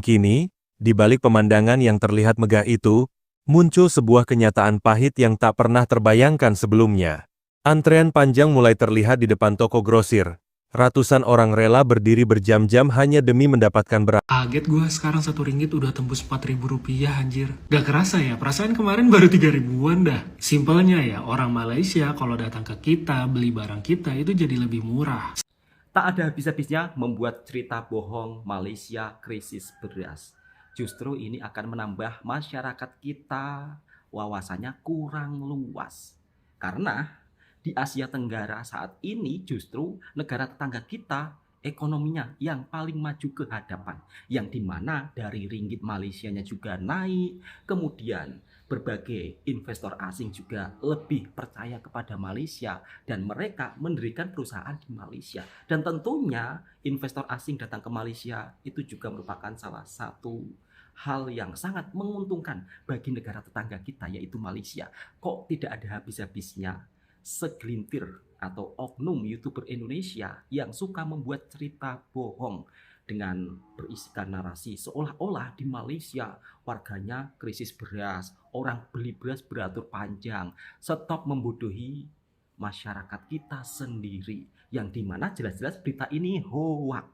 Namun kini, di balik pemandangan yang terlihat megah itu, muncul sebuah kenyataan pahit yang tak pernah terbayangkan sebelumnya. Antrean panjang mulai terlihat di depan toko grosir. Ratusan orang rela berdiri berjam-jam hanya demi mendapatkan beras. Kaget gue sekarang 1 ringgit udah tembus 4.000 rupiah anjir. Gak kerasa ya, perasaan kemarin baru 3.000-an dah. Simpelnya ya, orang Malaysia kalau datang ke kita, beli barang kita itu jadi lebih murah. Tak ada habis-habisnya membuat cerita bohong Malaysia krisis beras. Justru ini akan menambah masyarakat kita wawasannya kurang luas. Karena di Asia Tenggara saat ini justru negara tetangga kita ekonominya yang paling maju ke hadapan. Yang dimana dari ringgit Malaysianya juga naik, kemudian berbagai investor asing juga lebih percaya kepada Malaysia dan mereka mendirikan perusahaan di Malaysia. Dan tentunya investor asing datang ke Malaysia itu juga merupakan salah satu hal yang sangat menguntungkan bagi negara tetangga kita yaitu Malaysia. Kok tidak ada habis-habisnya segelintir atau oknum YouTuber Indonesia yang suka membuat cerita bohong dengan berisikan narasi seolah-olah di Malaysia warganya krisis beras, orang beli beras beratur panjang. Stop membodohi masyarakat kita sendiri, yang dimana jelas-jelas berita ini hoax,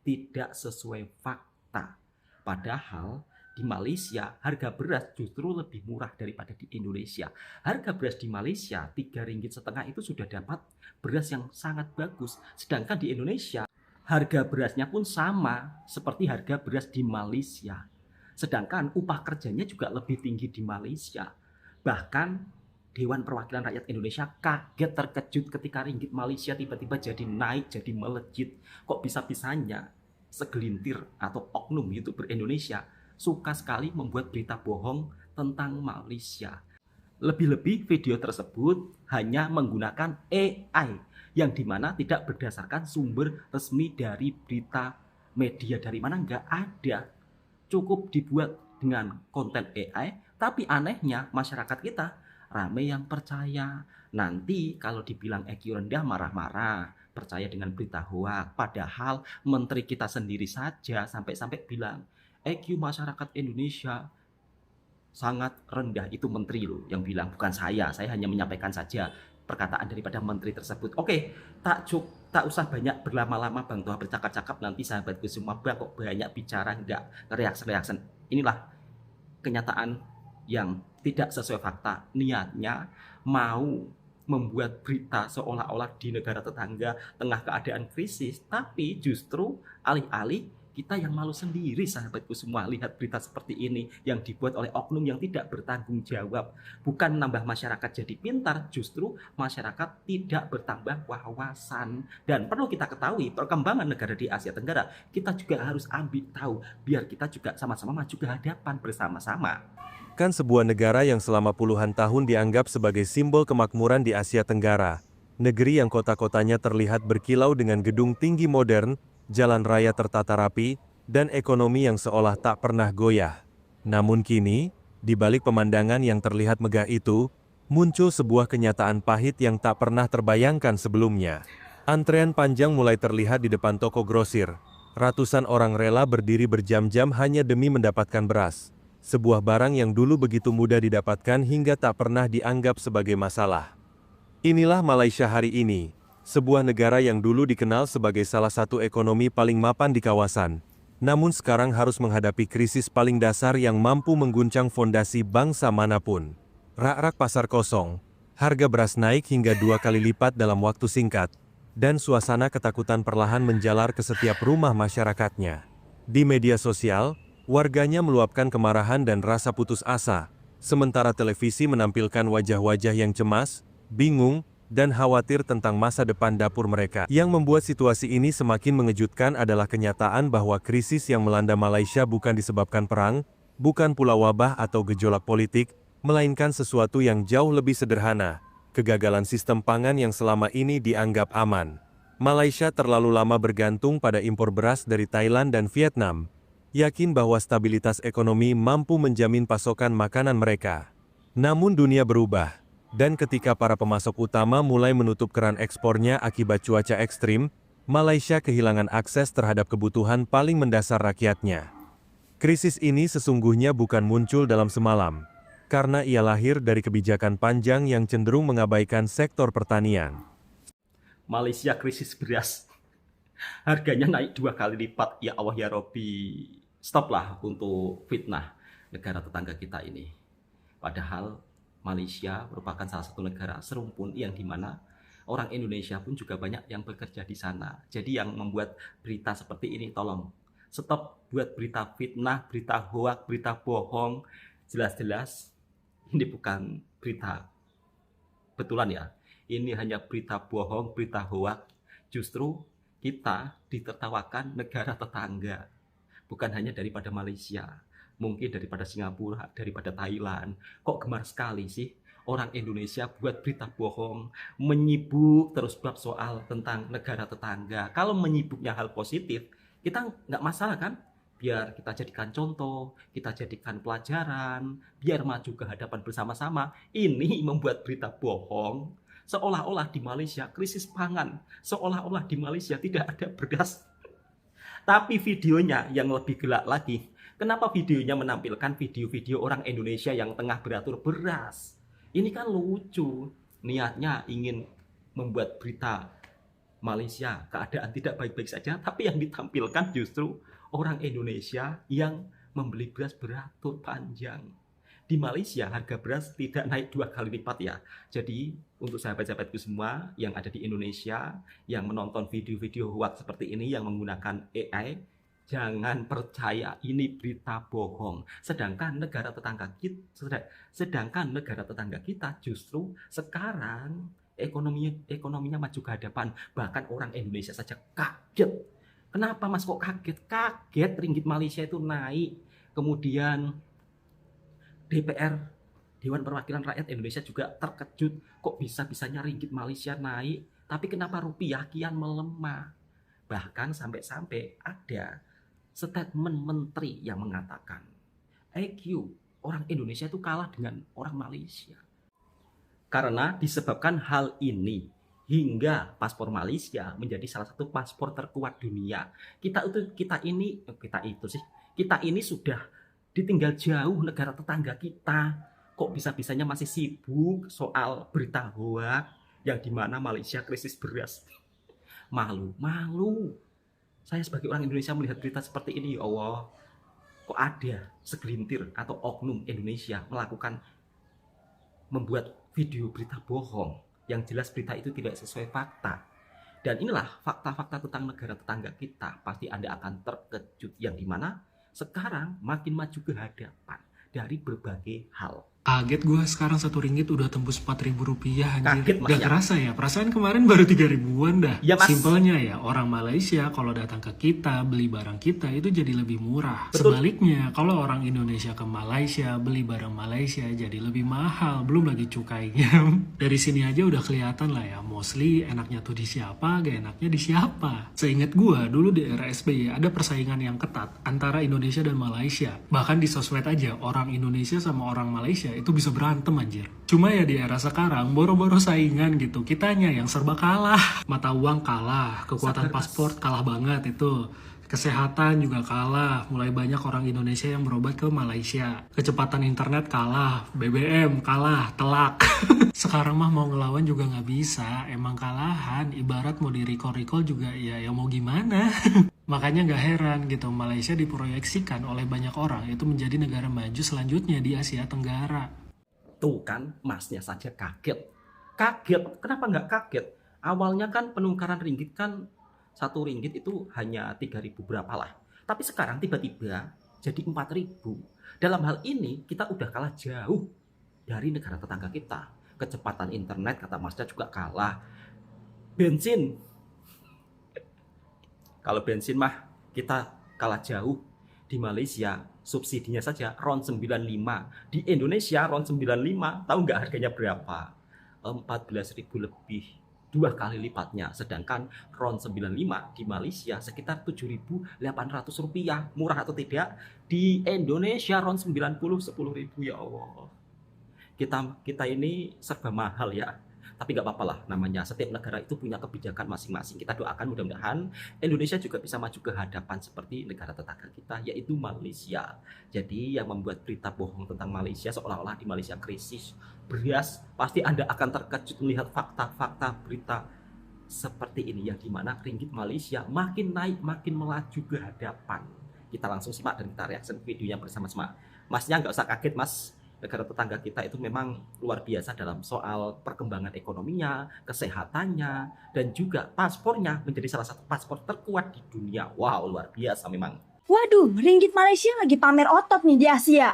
tidak sesuai fakta. Padahal di Malaysia harga beras justru lebih murah daripada di Indonesia. Harga beras di Malaysia 3,5 ringgit itu sudah dapat beras yang sangat bagus. Sedangkan di Indonesia harga berasnya pun sama seperti harga beras di Malaysia. Sedangkan upah kerjanya juga lebih tinggi di Malaysia. Bahkan Dewan Perwakilan Rakyat Indonesia kaget terkejut ketika ringgit Malaysia tiba-tiba jadi naik, jadi melejit. Kok bisa-bisanya segelintir atau oknum YouTuber Indonesia suka sekali membuat berita bohong tentang Malaysia. Lebih-lebih video tersebut hanya menggunakan AI yang dimana tidak berdasarkan sumber resmi dari berita media dari mana, nggak ada. Cukup dibuat dengan konten AI, tapi anehnya masyarakat kita ramai yang percaya. Nanti kalau dibilang IQ rendah marah-marah, percaya dengan berita hoax. Padahal menteri kita sendiri saja sampai-sampai bilang IQ masyarakat Indonesia sangat rendah. Itu menteri loh yang bilang, bukan saya hanya menyampaikan saja perkataan daripada menteri tersebut. Oke, tak usah banyak berlama-lama Bang Toha bercakap-cakap, nanti sahabatku semua Bang kok banyak bicara nggak reaksi-reaksi. Inilah kenyataan yang tidak sesuai fakta. Niatnya mau membuat berita seolah-olah di negara tetangga tengah keadaan krisis, tapi justru alih-alih kita yang malu sendiri sahabatku semua lihat berita seperti ini yang dibuat oleh oknum yang tidak bertanggung jawab. Bukan menambah masyarakat jadi pintar, justru masyarakat tidak bertambah wawasan. Dan perlu kita ketahui perkembangan negara di Asia Tenggara, kita juga harus ambil tahu biar kita juga sama-sama maju ke hadapan bersama-sama. Kan sebuah negara yang selama puluhan tahun dianggap sebagai simbol kemakmuran di Asia Tenggara. Negeri yang kota-kotanya terlihat berkilau dengan gedung tinggi modern, jalan raya tertata rapi, dan ekonomi yang seolah tak pernah goyah. Namun kini, di balik pemandangan yang terlihat megah itu, muncul sebuah kenyataan pahit yang tak pernah terbayangkan sebelumnya. Antrean panjang mulai terlihat di depan toko grosir. Ratusan orang rela berdiri berjam-jam hanya demi mendapatkan beras. Sebuah barang yang dulu begitu mudah didapatkan hingga tak pernah dianggap sebagai masalah. Inilah Malaysia hari ini, sebuah negara yang dulu dikenal sebagai salah satu ekonomi paling mapan di kawasan, namun sekarang harus menghadapi krisis paling dasar yang mampu mengguncang fondasi bangsa manapun. Rak-rak pasar kosong, harga beras naik hingga 2 kali lipat dalam waktu singkat, dan suasana ketakutan perlahan menjalar ke setiap rumah masyarakatnya. Di media sosial, warganya meluapkan kemarahan dan rasa putus asa, sementara televisi menampilkan wajah-wajah yang cemas, bingung, dan khawatir tentang masa depan dapur mereka. Yang membuat situasi ini semakin mengejutkan adalah kenyataan bahwa krisis yang melanda Malaysia bukan disebabkan perang, bukan pula wabah atau gejolak politik, melainkan sesuatu yang jauh lebih sederhana, kegagalan sistem pangan yang selama ini dianggap aman. Malaysia terlalu lama bergantung pada impor beras dari Thailand dan Vietnam, yakin bahwa stabilitas ekonomi mampu menjamin pasokan makanan mereka. Namun dunia berubah. Dan ketika para pemasok utama mulai menutup keran ekspornya akibat cuaca ekstrim, Malaysia kehilangan akses terhadap kebutuhan paling mendasar rakyatnya. Krisis ini sesungguhnya bukan muncul dalam semalam, karena ia lahir dari kebijakan panjang yang cenderung mengabaikan sektor pertanian. Malaysia krisis beras. Harganya naik 2 kali lipat. Ya Allah ya Robbi. Stoplah untuk fitnah negara tetangga kita ini. Padahal Malaysia merupakan salah satu negara serumpun yang dimana orang Indonesia pun juga banyak yang bekerja di sana. Jadi yang membuat berita seperti ini tolong stop buat berita fitnah, berita hoak, berita bohong. Jelas-jelas ini bukan berita betulan ya. Ini hanya berita bohong, berita hoak. Justru kita ditertawakan negara tetangga. Bukan hanya daripada Malaysia, mungkin daripada Singapura, daripada Thailand. Kok gemar sekali sih orang Indonesia buat berita bohong, menyibuk terus bab soal tentang negara tetangga. Kalau menyibuknya hal positif, kita nggak masalah kan? Biar kita jadikan contoh, kita jadikan pelajaran, biar maju ke hadapan bersama-sama. Ini membuat berita bohong, seolah-olah di Malaysia krisis pangan, seolah-olah di Malaysia tidak ada beras. Tapi videonya yang lebih gelak lagi. Kenapa videonya menampilkan video-video orang Indonesia yang tengah beratur beras? Ini kan lucu. Niatnya ingin membuat berita Malaysia keadaan tidak baik-baik saja, tapi yang ditampilkan justru orang Indonesia yang membeli beras beratur panjang. Di Malaysia harga beras tidak naik 2 kali lipat ya. Jadi untuk sahabat-sahabatku semua yang ada di Indonesia yang menonton video-video hoax seperti ini yang menggunakan AI, jangan percaya ini berita bohong. Sedangkan negara tetangga kita justru sekarang ekonominya maju ke hadapan. Bahkan orang Indonesia saja kaget. Kenapa Mas kok kaget? Kaget ringgit Malaysia itu naik. Kemudian DPR, Dewan Perwakilan Rakyat Indonesia juga terkejut. Kok bisa-bisanya ringgit Malaysia naik, tapi kenapa rupiah kian melemah? Bahkan sampai-sampai ada statement menteri yang mengatakan IQ orang Indonesia itu kalah dengan orang Malaysia. Karena disebabkan hal ini, hingga paspor Malaysia menjadi salah satu paspor terkuat dunia. Kita ini sudah ditinggal jauh negara tetangga kita. Kok bisa-bisanya masih sibuk soal berita hoax yang dimana Malaysia krisis beras. Malu. Saya sebagai orang Indonesia melihat berita seperti ini, ya Allah. Kok ada segelintir atau oknum Indonesia membuat video berita bohong yang jelas berita itu tidak sesuai fakta. Dan inilah fakta-fakta tentang negara tetangga kita. Pasti Anda akan terkejut yang dimana sekarang makin maju ke hadapan dari berbagai hal. Kaget gue sekarang 1 ringgit udah tembus 4.000 rupiah anjir. Kaget, Mas, Gak ya? kerasa ya, perasaan kemarin baru 3 ribuan dah. Ya, Mas. Simpelnya ya, orang Malaysia kalau datang ke kita, beli barang kita itu jadi lebih murah. Betul. Sebaliknya, kalau orang Indonesia ke Malaysia, beli barang Malaysia jadi lebih mahal. Belum lagi cukainya. Dari sini aja udah kelihatan lah ya, mostly enaknya tuh di siapa, gak enaknya di siapa. Seingat gue, dulu di era SBY ada persaingan yang ketat antara Indonesia dan Malaysia. Bahkan di sosmed aja, orang Indonesia sama orang Malaysia itu bisa berantem anjir. Cuma ya di era sekarang boro-boro saingan gitu, kitanya yang serba kalah. Mata uang kalah, kekuatan paspor kalah banget itu. Kesehatan juga kalah, mulai banyak orang Indonesia yang berobat ke Malaysia. Kecepatan internet kalah, BBM kalah, telak. Sekarang mah mau ngelawan juga nggak bisa, emang kalahan. Ibarat mau di recall juga ya mau gimana. Makanya nggak heran gitu, Malaysia diproyeksikan oleh banyak orang itu menjadi negara maju selanjutnya di Asia Tenggara. Tuh kan, Masnya saja kaget. Kaget, kenapa nggak kaget? Awalnya kan penukaran ringgit kan 1 ringgit itu hanya 3.000 berapa lah. Tapi sekarang tiba-tiba jadi 4.000. Dalam hal ini kita udah kalah jauh dari negara tetangga kita. Kecepatan internet kata Masnya juga kalah. Bensin. Kalau bensin mah kita kalah jauh. Di Malaysia subsidinya saja RON 95. Di Indonesia RON 95, tahu nggak harganya berapa? 14.000 lebih. 2 kali lipatnya. Sedangkan RON 95 di Malaysia sekitar 7.800 rupiah. Murah atau tidak? Di Indonesia RON 90, 10.000 ya Allah. Kita ini serba mahal ya. Tapi nggak apa-apa lah, namanya setiap negara itu punya kebijakan masing-masing. Kita doakan mudah-mudahan Indonesia juga bisa maju ke hadapan seperti negara tetangga kita, yaitu Malaysia. Jadi yang membuat berita bohong tentang Malaysia seolah-olah di Malaysia krisis beras, pasti Anda akan terkejut melihat fakta-fakta berita seperti ini, yang dimana ringgit Malaysia makin naik, makin melaju ke hadapan. Kita langsung simak dan kita reaksi videonya bersama-sama. Masnya nggak usah kaget mas, negara tetangga kita itu memang luar biasa dalam soal perkembangan ekonominya, kesehatannya, dan juga paspornya menjadi salah satu paspor terkuat di dunia. Wow, luar biasa memang. Waduh, ringgit Malaysia lagi pamer otot nih di Asia.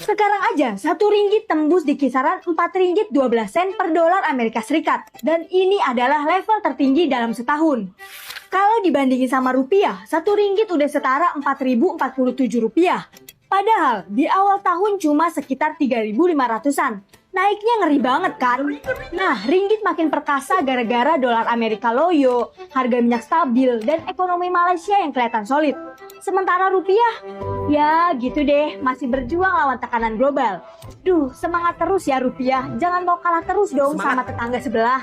Sekarang aja, 1 ringgit tembus di kisaran 4 ringgit 12 sen per dolar Amerika Serikat. Dan ini adalah level tertinggi dalam setahun. Kalau dibandingin sama rupiah, 1 ringgit udah setara 4.047 rupiah. Padahal di awal tahun cuma sekitar 3.500-an. Naiknya ngeri banget kan? Nah, ringgit makin perkasa gara-gara dolar Amerika loyo, harga minyak stabil, dan ekonomi Malaysia yang kelihatan solid. Sementara rupiah, ya gitu deh, masih berjuang lawan tekanan global. Duh, semangat terus ya rupiah, jangan mau kalah terus dong sama tetangga sebelah.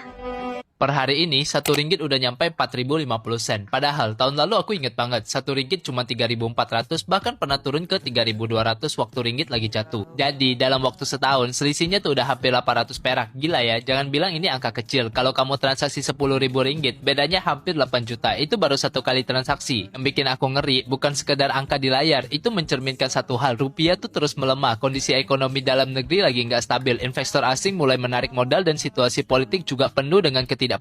Per hari ini, 1 ringgit udah nyampe 4.050 sen. Padahal, tahun lalu aku inget banget, 1 ringgit cuma 3.400, bahkan pernah turun ke 3.200 waktu ringgit lagi jatuh. Jadi, dalam waktu setahun, selisihnya tuh udah hampir 800 perak. Gila ya, jangan bilang ini angka kecil. Kalau kamu transaksi 10.000 ringgit, bedanya hampir 8 juta. Itu baru 1 kali transaksi. Yang bikin aku ngeri, bukan sekedar angka di layar, itu mencerminkan satu hal, rupiah tuh terus melemah. Kondisi ekonomi dalam negeri lagi nggak stabil. Investor asing mulai menarik modal dan situasi politik juga penuh dengan ketidakpastian.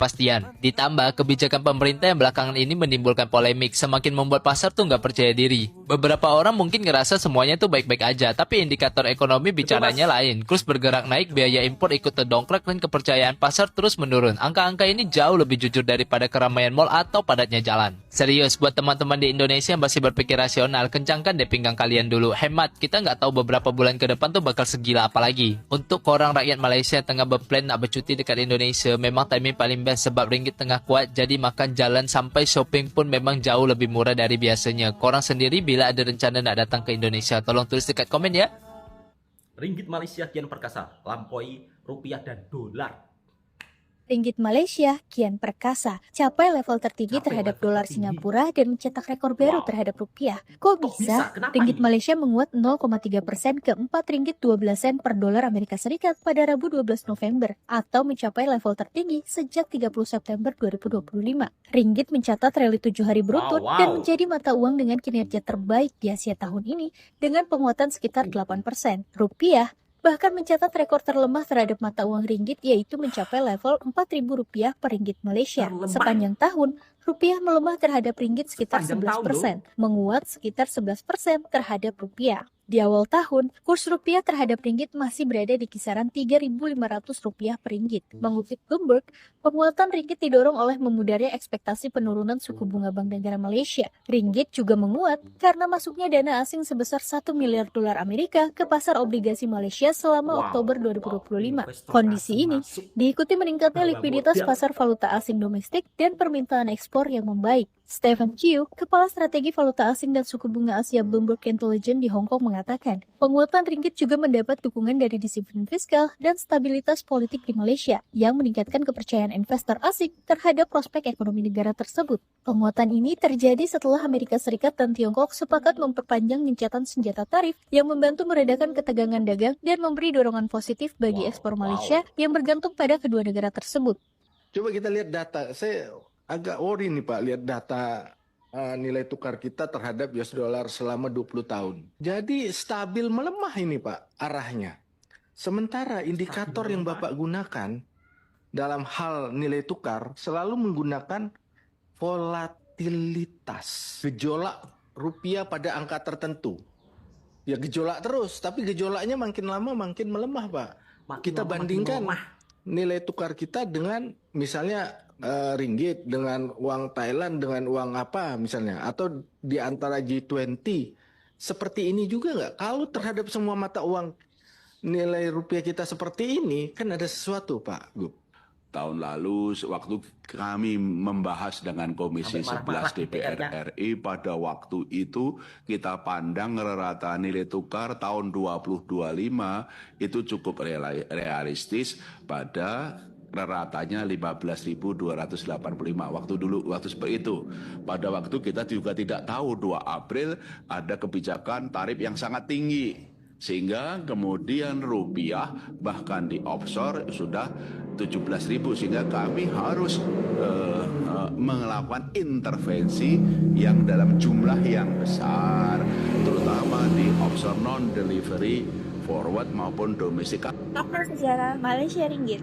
Ditambah kebijakan pemerintah yang belakangan ini menimbulkan polemik, semakin membuat pasar tuh nggak percaya diri. Beberapa orang mungkin ngerasa semuanya tuh baik-baik aja, tapi indikator ekonomi bicaranya lain. Kurs bergerak naik, biaya impor ikut terdongkrak, dan kepercayaan pasar terus menurun. Angka-angka ini jauh lebih jujur daripada keramaian mal atau padatnya jalan. Serius, buat teman-teman di Indonesia yang masih berpikir rasional, kencangkan deh pinggang kalian dulu. Hemat, kita nggak tahu beberapa bulan ke depan tuh bakal segila apa lagi. Untuk orang rakyat Malaysia yang tengah berplan nak bercuti dekat Indonesia, memang timing paling best sebab ringgit tengah kuat, jadi makan jalan sampai shopping pun memang jauh lebih murah dari biasanya. Korang sendiri bila ada rencana nak datang ke Indonesia, tolong tulis dekat komen ya. Ringgit Malaysia kian perkasa, lampaui rupiah dan dolar. Ringgit Malaysia kian perkasa, capai level tertinggi terhadap dolar Singapura dan mencetak rekor baru terhadap rupiah. Kok bisa? Kenapa Ringgit ini? Malaysia menguat 0,3% ke 4 ringgit 12 sen per dolar Amerika Serikat pada Rabu 12 November atau mencapai level tertinggi sejak 30 September 2025. Ringgit mencatat rally 7 hari beruntun dan menjadi mata uang dengan kinerja terbaik di Asia tahun ini dengan penguatan sekitar 8%. Rupiah bahkan mencatat rekor terlemah terhadap mata uang ringgit, yaitu mencapai level Rp4.000 per ringgit Malaysia. Sepanjang tahun, rupiah melemah terhadap ringgit sekitar 11%, menguat sekitar 11% terhadap rupiah. Di awal tahun, kurs rupiah terhadap ringgit masih berada di kisaran Rp3.500 per ringgit. Mengutip Bloomberg, penguatan ringgit didorong oleh memudarnya ekspektasi penurunan suku bunga Bank Negara Malaysia. Ringgit juga menguat karena masuknya dana asing sebesar 1 miliar dolar Amerika ke pasar obligasi Malaysia selama Oktober 2025. Kondisi ini diikuti meningkatnya likuiditas pasar valuta asing domestik dan permintaan ekspor yang membaik. Stephen Chiu, Kepala Strategi Valuta Asing dan Suku Bunga Asia Bloomberg Intelligence di Hong Kong mengatakan, penguatan ringgit juga mendapat dukungan dari disiplin fiskal dan stabilitas politik di Malaysia yang meningkatkan kepercayaan investor asing terhadap prospek ekonomi negara tersebut. Penguatan ini terjadi setelah Amerika Serikat dan Tiongkok sepakat memperpanjang gencatan senjata tarif yang membantu meredakan ketegangan dagang dan memberi dorongan positif bagi ekspor Malaysia yang bergantung pada kedua negara tersebut. Coba kita lihat data. Saya agak worry nih Pak, lihat data nilai tukar kita terhadap US dollar selama 20 tahun. Jadi stabil melemah ini Pak arahnya. Sementara indikator yang Bapak gunakan dalam hal nilai tukar selalu menggunakan volatilitas. Gejolak rupiah pada angka tertentu. Ya gejolak terus, tapi gejolaknya makin lama makin melemah Pak. Kita bandingkan nilai tukar kita dengan misalnya ringgit dengan uang Thailand dengan uang apa misalnya, atau di antara G20 seperti ini juga nggak? Kalau terhadap semua mata uang nilai rupiah kita seperti ini, kan ada sesuatu Pak Gub. Tahun lalu waktu kami membahas dengan Komisi 11 DPR RI, pada waktu itu kita pandang rata nilai tukar tahun 2025 itu cukup realistis pada ratanya 15.285 waktu seperti itu. Pada waktu kita juga tidak tahu 2 April ada kebijakan tarif yang sangat tinggi, sehingga kemudian rupiah bahkan di offshore sudah 17.000, sehingga kami harus melakukan intervensi yang dalam jumlah yang besar, terutama di offshore non-delivery forward maupun domestik. Apa sejarah Malaysia ringgit?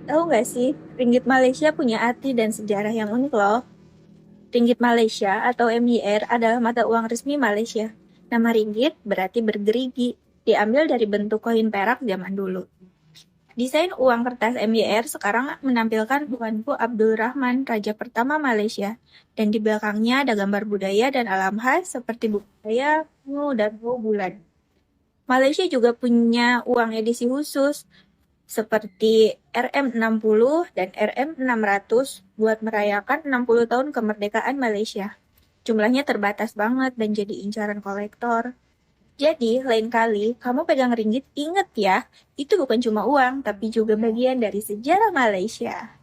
Tahu nggak sih, ringgit Malaysia punya arti dan sejarah yang unik loh. Ringgit Malaysia atau MYR adalah mata uang resmi Malaysia. Nama ringgit berarti bergerigi, diambil dari bentuk koin perak zaman dulu. Desain uang kertas MYR sekarang menampilkan Tuanku Abdul Rahman, Raja pertama Malaysia, dan di belakangnya ada gambar budaya dan alam khas seperti budaya, penyu, dan bulan. Malaysia juga punya uang edisi khusus seperti RM60 dan RM600 buat merayakan 60 tahun kemerdekaan Malaysia. Jumlahnya terbatas banget dan jadi incaran kolektor. Jadi, lain kali kamu pegang ringgit, inget ya, itu bukan cuma uang, tapi juga bagian dari sejarah Malaysia.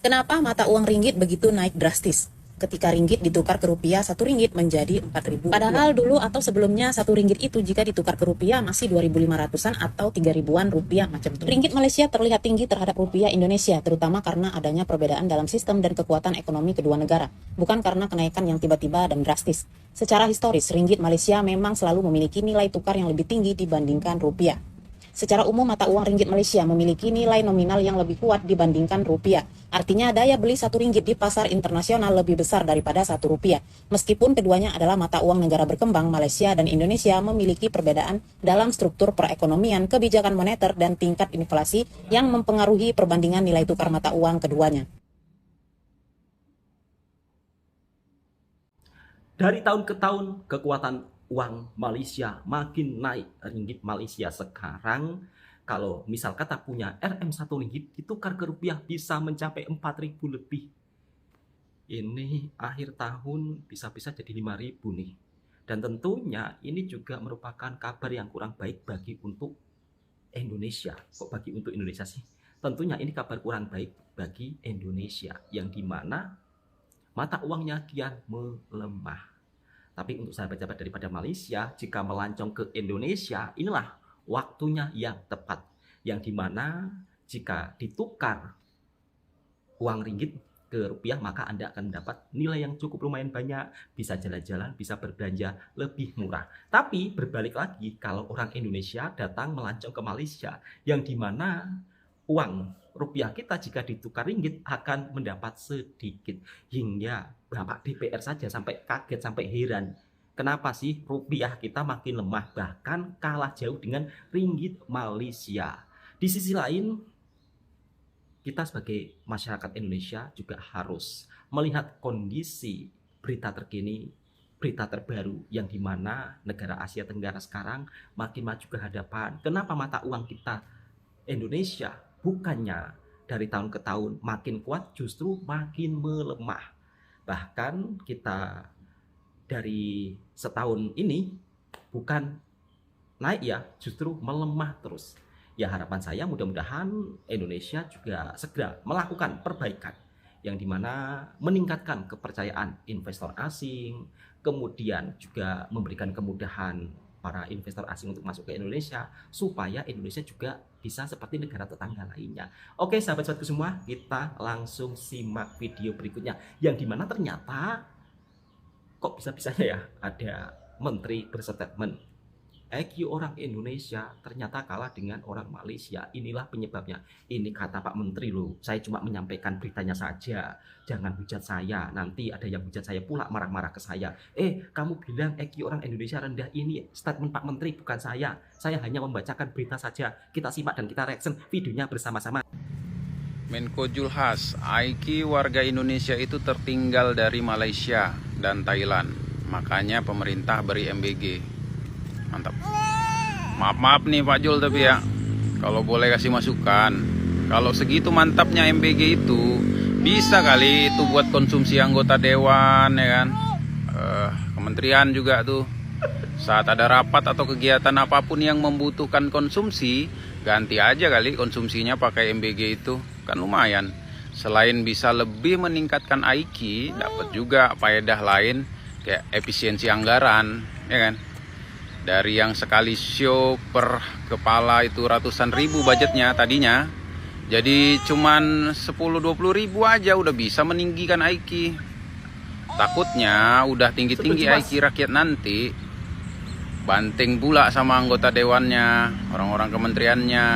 Kenapa mata uang ringgit begitu naik drastis? Ketika ringgit ditukar ke rupiah, 1 ringgit menjadi 4.000. Padahal dulu atau sebelumnya 1 ringgit itu jika ditukar ke rupiah masih 2.500-an atau 3.000-an rupiah macam itu. Ringgit Malaysia terlihat tinggi terhadap rupiah Indonesia, terutama karena adanya perbedaan dalam sistem dan kekuatan ekonomi kedua negara, bukan karena kenaikan yang tiba-tiba dan drastis. Secara historis, ringgit Malaysia memang selalu memiliki nilai tukar yang lebih tinggi dibandingkan rupiah. Secara umum, mata uang ringgit Malaysia memiliki nilai nominal yang lebih kuat dibandingkan rupiah. Artinya daya beli 1 ringgit di pasar internasional lebih besar daripada 1 rupiah. Meskipun keduanya adalah mata uang negara berkembang, Malaysia dan Indonesia memiliki perbedaan dalam struktur perekonomian, kebijakan moneter, dan tingkat inflasi yang mempengaruhi perbandingan nilai tukar mata uang keduanya. Dari tahun ke tahun, kekuatan uang Malaysia makin naik. Ringgit Malaysia sekarang kalau misal kata punya RM1 ringgit ditukar ke rupiah bisa mencapai 4.000 lebih. Ini akhir tahun bisa-bisa jadi 5.000 nih. Dan tentunya ini juga merupakan kabar yang kurang baik bagi untuk Indonesia. Kok bagi untuk Indonesia sih? Tentunya ini kabar kurang baik bagi Indonesia, yang dimana mata uangnya kian melemah. Tapi untuk sahabat-sahabat daripada Malaysia, jika melancong ke Indonesia, inilah waktunya yang tepat. Yang dimana jika ditukar uang ringgit ke rupiah, maka Anda akan mendapat nilai yang cukup lumayan banyak. Bisa jalan-jalan, bisa berbelanja lebih murah. Tapi berbalik lagi, kalau orang Indonesia datang melancong ke Malaysia, yang dimana uang rupiah kita jika ditukar ringgit akan mendapat sedikit, hingga Bapak DPR saja sampai kaget, sampai heran. Kenapa sih rupiah kita makin lemah, bahkan kalah jauh dengan ringgit Malaysia. Di sisi lain, kita sebagai masyarakat Indonesia juga harus melihat kondisi berita terkini, berita terbaru, yang dimana negara Asia Tenggara sekarang makin maju ke hadapan. Kenapa mata uang kita Indonesia bukannya dari tahun ke tahun makin kuat, justru makin melemah. Bahkan kita dari setahun ini bukan naik ya, justru melemah terus. Ya, harapan saya mudah-mudahan Indonesia juga segera melakukan perbaikan, yang dimana meningkatkan kepercayaan investor asing, kemudian juga memberikan kemudahan para investor asing untuk masuk ke Indonesia, supaya Indonesia juga bisa seperti negara tetangga lainnya. Oke sahabat-sahabatku semua, kita langsung simak video berikutnya, yang dimana ternyata kok bisa-bisanya ya ada menteri berstatement IQ orang Indonesia ternyata kalah dengan orang Malaysia. Inilah penyebabnya. Ini kata Pak Menteri loh. Saya cuma menyampaikan beritanya saja. Jangan hujat saya. Nanti ada yang hujat saya pula, marah-marah ke saya. Kamu bilang IQ orang Indonesia rendah. Ini statement Pak Menteri, bukan saya. Saya hanya membacakan berita saja. Kita simak dan kita reaction videonya bersama-sama. Menko Julhas, IQ warga Indonesia itu tertinggal dari Malaysia dan Thailand. Makanya pemerintah beri MBG. Mantap. Maaf nih Pak Jul, tapi ya kalau boleh kasih masukan, kalau segitu mantapnya MBG itu bisa kali itu buat konsumsi anggota dewan ya kan, kementerian juga tuh Saat ada rapat atau kegiatan apapun yang membutuhkan konsumsi, ganti aja kali konsumsinya pakai MBG itu, kan lumayan. Selain bisa lebih meningkatkan IQ, dapat juga faedah lain kayak efisiensi anggaran, ya kan? Dari yang sekali show per kepala itu ratusan ribu budgetnya tadinya, jadi cuman 10-20 ribu aja udah bisa meninggikan IQ. Takutnya udah tinggi-tinggi IQ rakyat nanti, banting pula sama anggota dewannya, orang-orang kementeriannya.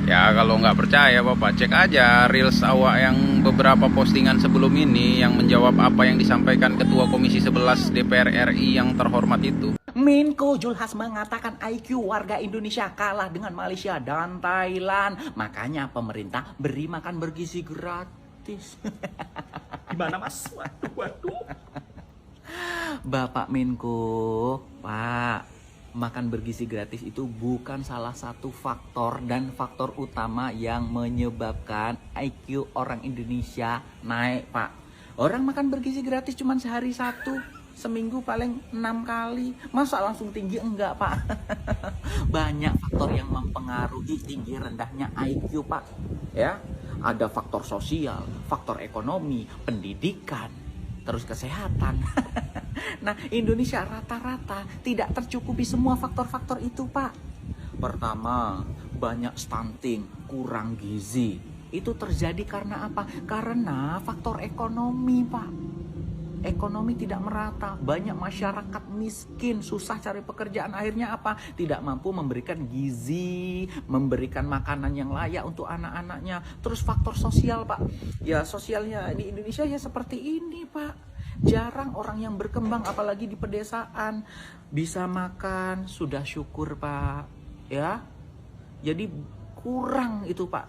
Ya kalau nggak percaya Bapak cek aja reels awak yang beberapa postingan sebelum ini yang menjawab apa yang disampaikan Ketua Komisi 11 DPR RI yang terhormat itu. Menko Julhas mengatakan IQ warga Indonesia kalah dengan Malaysia dan Thailand. Makanya pemerintah beri makan bergizi gratis. Gimana Mas? Waduh. Bapak Menko, Pak, makan bergizi gratis itu bukan salah satu faktor dan faktor utama yang menyebabkan IQ orang Indonesia naik, Pak. Orang makan bergizi gratis cuma sehari satu, seminggu paling 6 kali. Masa langsung tinggi? Enggak, Pak. Banyak faktor yang mempengaruhi tinggi rendahnya IQ, Pak. Ya, ada faktor sosial, faktor ekonomi, pendidikan, terus kesehatan. Nah, Indonesia rata-rata tidak tercukupi semua faktor-faktor itu, Pak. Pertama, banyak stunting, kurang gizi. Itu terjadi karena apa? Karena faktor ekonomi, Pak. Ekonomi tidak merata, banyak masyarakat miskin, susah cari pekerjaan, akhirnya apa? Tidak mampu memberikan gizi, memberikan makanan yang layak untuk anak-anaknya. Terus faktor sosial, Pak. Ya, sosialnya di Indonesia ya seperti ini, Pak. Jarang orang yang berkembang, apalagi di pedesaan, bisa makan, sudah syukur, Pak. Ya, jadi kurang itu, Pak.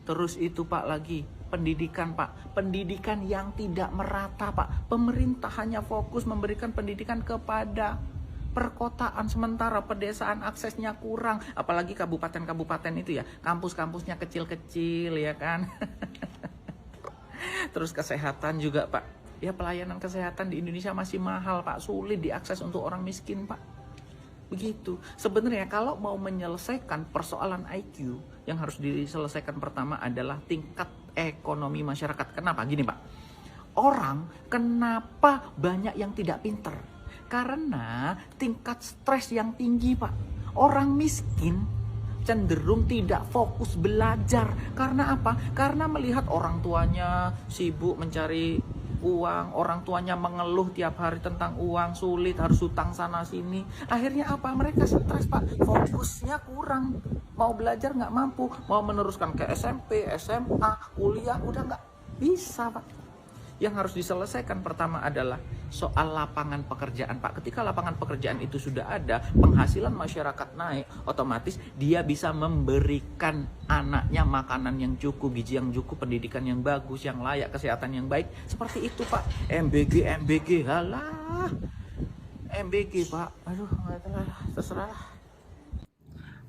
Terus itu, Pak, lagi pendidikan, Pak. Pendidikan yang tidak merata, Pak. Pemerintah hanya fokus memberikan pendidikan kepada perkotaan, sementara pedesaan aksesnya kurang. Apalagi kabupaten-kabupaten itu ya, kampus-kampusnya kecil-kecil, ya kan. Terus kesehatan juga, Pak. Ya, pelayanan kesehatan di Indonesia masih mahal, Pak. Sulit diakses untuk orang miskin, Pak. Begitu. Sebenarnya kalau mau menyelesaikan persoalan IQ, yang harus diselesaikan pertama adalah tingkat ekonomi masyarakat. Kenapa? Gini, Pak. Orang kenapa banyak yang tidak pinter? Karena tingkat stres yang tinggi, Pak. Orang miskin cenderung tidak fokus belajar. Karena apa? Karena melihat orang tuanya sibuk mencari uang, orang tuanya mengeluh tiap hari tentang uang, sulit, harus hutang sana sini. Akhirnya apa? Mereka stres, Pak. Fokusnya kurang. Mau belajar nggak mampu. Mau meneruskan ke SMP, SMA, kuliah, udah nggak bisa, Pak. Yang harus diselesaikan pertama adalah soal lapangan pekerjaan, Pak. Ketika lapangan pekerjaan itu sudah ada, penghasilan masyarakat naik, otomatis dia bisa memberikan anaknya makanan yang cukup, gizi yang cukup, pendidikan yang bagus, yang layak, kesehatan yang baik. Seperti itu, Pak. MBG, halah. MBG, Pak. Aduh, terserah.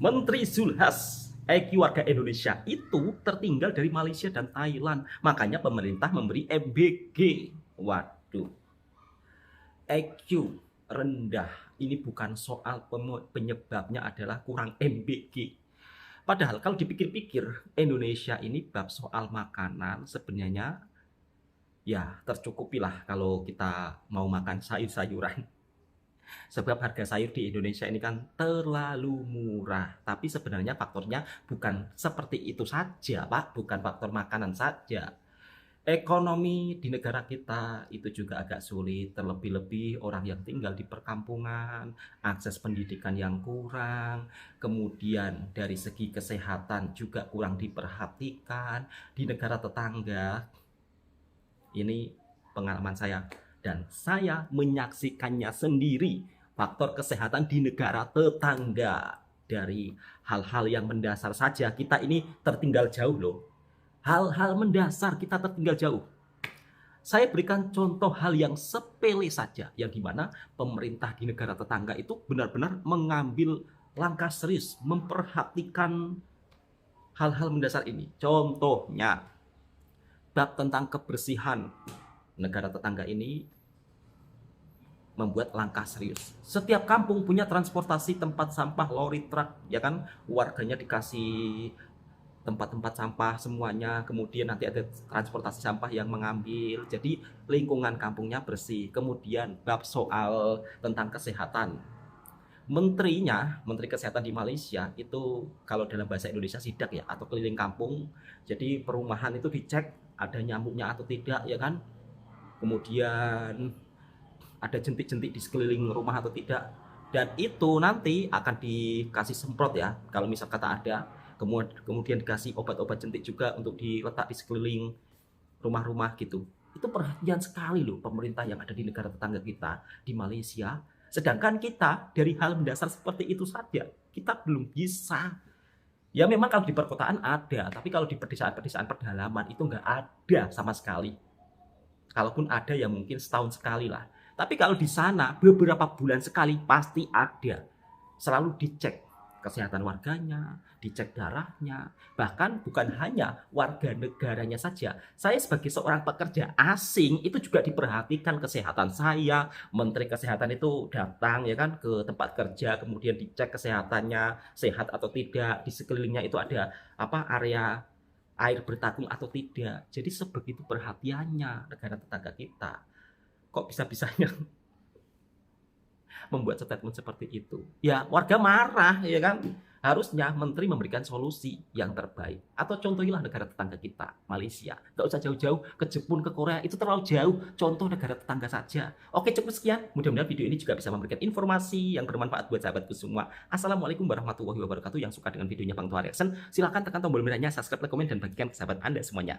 Menteri Zulhas, IQ warga Indonesia itu tertinggal dari Malaysia dan Thailand. Makanya pemerintah memberi MBG. Waduh. IQ rendah. Ini bukan soal penyebabnya adalah kurang MBG. Padahal kalau dipikir-pikir, Indonesia ini bab soal makanan sebenarnya ya tercukupilah kalau kita mau makan sayur-sayuran. Sebab harga sayur di Indonesia ini kan terlalu murah. Tapi sebenarnya faktornya bukan seperti itu saja, Pak. Bukan faktor makanan saja. Ekonomi di negara kita itu juga agak sulit. Terlebih-lebih orang yang tinggal di perkampungan, akses pendidikan yang kurang, kemudian dari segi kesehatan juga kurang diperhatikan. Di negara tetangga, ini pengalaman saya. Dan saya menyaksikannya sendiri, faktor kesehatan di negara tetangga. Dari hal-hal yang mendasar saja, kita ini tertinggal jauh loh. Hal-hal mendasar kita tertinggal jauh. Saya berikan contoh hal yang sepele saja, yang dimana pemerintah di negara tetangga itu benar-benar mengambil langkah serius, memperhatikan hal-hal mendasar ini. Contohnya, bab tentang kebersihan negara tetangga ini membuat langkah serius. Setiap kampung punya transportasi tempat sampah lori truk, ya kan? Warganya dikasih tempat-tempat sampah semuanya, kemudian nanti ada transportasi sampah yang mengambil. Jadi lingkungan kampungnya bersih. Kemudian bab soal tentang kesehatan. Menteri Kesehatan di Malaysia itu kalau dalam bahasa Indonesia sidak ya, atau keliling kampung. Jadi perumahan itu dicek ada nyamuknya atau tidak, ya kan? Kemudian ada jentik-jentik di sekeliling rumah atau tidak, dan itu nanti akan dikasih semprot ya kalau misal kata ada, kemudian dikasih obat-obat jentik juga untuk diletak di sekeliling rumah-rumah gitu. Itu perhatian sekali loh pemerintah yang ada di negara tetangga kita di Malaysia, sedangkan kita dari hal mendasar seperti itu saja kita belum bisa. Ya memang kalau di perkotaan ada, tapi kalau di pedesaan-pedesaan pedalaman itu nggak ada sama sekali. Kalaupun ada ya mungkin setahun sekali lah. Tapi kalau di sana beberapa bulan sekali pasti ada. Selalu dicek kesehatan warganya, dicek darahnya. Bahkan bukan hanya warga negaranya saja. Saya sebagai seorang pekerja asing itu juga diperhatikan kesehatan saya. Menteri Kesehatan itu datang ya kan ke tempat kerja, kemudian dicek kesehatannya sehat atau tidak. Di sekelilingnya itu ada area air bertakung atau tidak. Jadi sebegitu perhatiannya negara tetangga kita. Kok bisa-bisanya membuat statement seperti itu? Ya warga marah ya kan. Harusnya menteri memberikan solusi yang terbaik. Atau contohilah negara tetangga kita, Malaysia. Gak usah jauh-jauh ke Jepun, ke Korea, itu terlalu jauh. Contoh negara tetangga saja. Oke, cukup sekian. Mudah-mudahan video ini juga bisa memberikan informasi yang bermanfaat buat sahabatku semua. Assalamualaikum warahmatullahi wabarakatuh. Yang suka dengan videonya Bang Tua Reaction, silahkan tekan tombol merahnya, subscribe, like, komen, dan bagikan ke sahabat Anda semuanya.